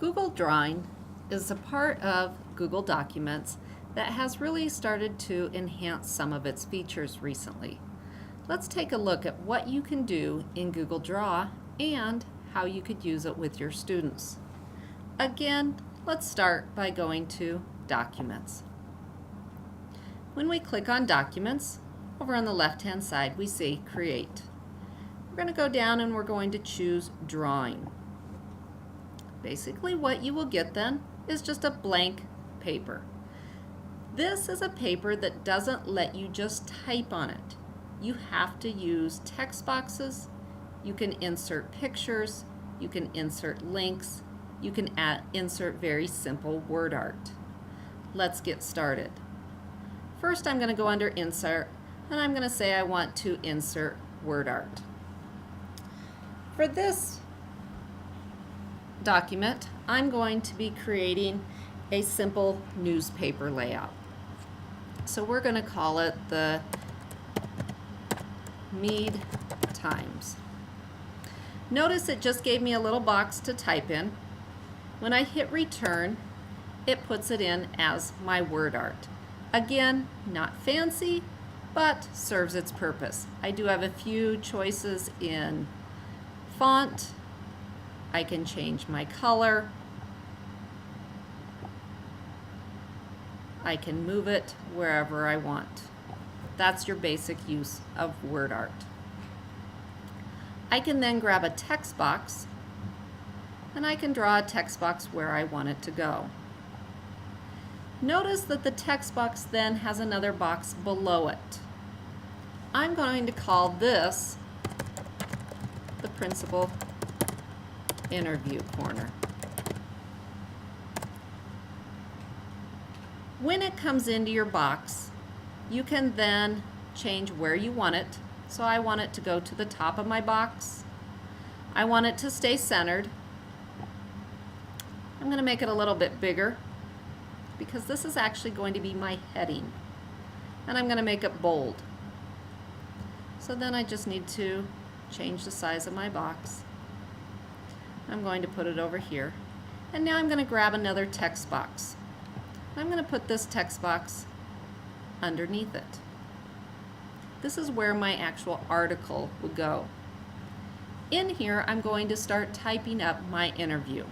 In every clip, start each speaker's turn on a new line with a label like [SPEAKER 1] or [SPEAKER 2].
[SPEAKER 1] Google Drawing is a part of Google Documents that has really started to enhance some of its features recently. Let's take a look at what you can do in Google Draw and how you could use it with your students. Again, let's start by going to Documents. When we click on Documents, over on the left-hand side we see Create. We're going to go down and we're going to choose Drawing. Basically what you will get then is just a blank paper. This is a paper that doesn't let you just type on it. You have to use text boxes, you can insert pictures, you can insert links, you can insert very simple word art. Let's get started. First I'm going to go under Insert and I'm going to say I want to insert word art. For this document, I'm going to be creating a simple newspaper layout. So we're going to call it the Mead Times. Notice it just gave me a little box to type in. When I hit return, it puts it in as my word art. Again, not fancy, but serves its purpose. I do have a few choices in font. I can change my color. I can move it wherever I want. That's your basic use of word art. I can then grab a text box and I can draw a text box where I want it to go. Notice that the text box then has another box below it. I'm going to call this the Principal Interview Corner. When it comes into your box, you can then change where you want it. So I want it to go to the top of my box. I want it to stay centered. I'm going to make it a little bit bigger because this is actually going to be my heading. And I'm going to make it bold. So then I just need to change the size of my box. I'm going to put it over here. And now I'm going to grab another text box. I'm going to put this text box underneath it. This is where my actual article would go. In here, I'm going to start typing up my interview.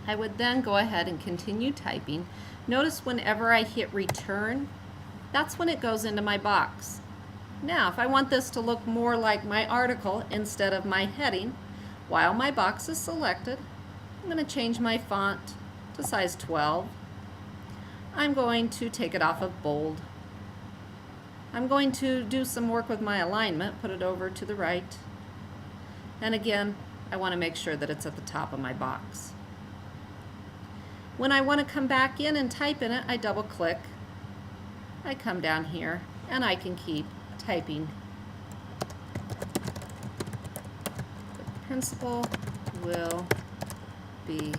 [SPEAKER 1] I would then go ahead and continue typing. Notice whenever I hit return, that's when it goes into my box. Now, if I want this to look more like my article instead of my heading, while my box is selected, I'm going to change my font to size 12. I'm going to take it off of bold. I'm going to do some work with my alignment, put it over to the right. And again, I want to make sure that it's at the top of my box. When I want to come back in and type in it, I double click. I come down here and I can keep typing. The principal will be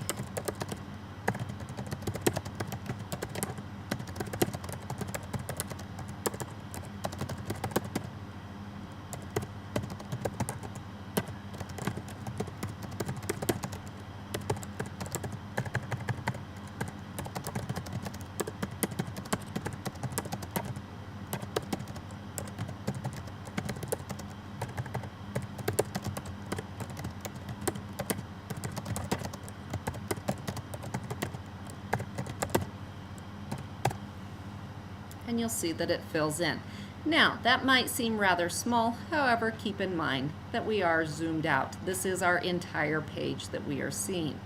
[SPEAKER 1] and you'll see that it fills in. Now, that might seem rather small, however, keep in mind that we are zoomed out. This is our entire page that we are seeing.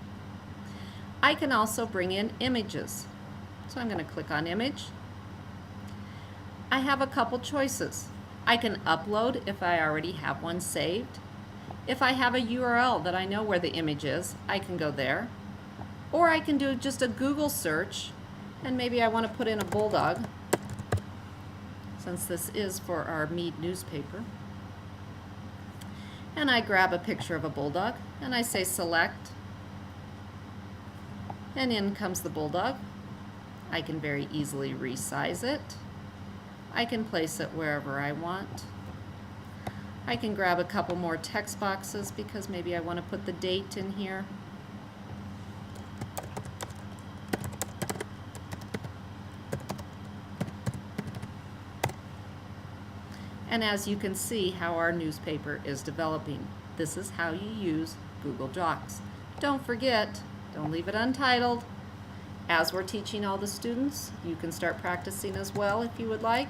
[SPEAKER 1] I can also bring in images. So I'm going to click on Image. I have a couple choices. I can upload if I already have one saved. If I have a URL that I know where the image is, I can go there. Or I can do just a Google search, and maybe I want to put in a bulldog, since this is for our Mead newspaper. and I grab a picture of a bulldog and I say select, and in comes the bulldog. I can very easily resize it. I can place it wherever I want. I can grab a couple more text boxes because maybe I want to put the date in here. And as you can see how our newspaper is developing. This is how you use Google Docs. Don't forget, don't leave it untitled. As we're teaching all the students, you can start practicing as well if you would like.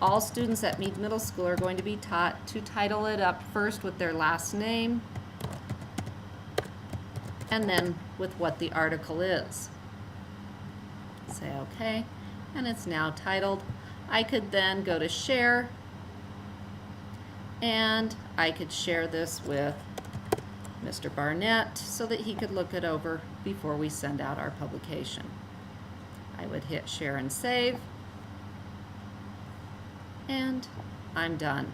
[SPEAKER 1] All students at Meade Middle School are going to be taught to title it up first with their last name and then with what the article is. Say OK, and it's now titled. I could then go to share, and I could share this with Mr. Barnett so that he could look it over before we send out our publication. I would hit share and save, and I'm done.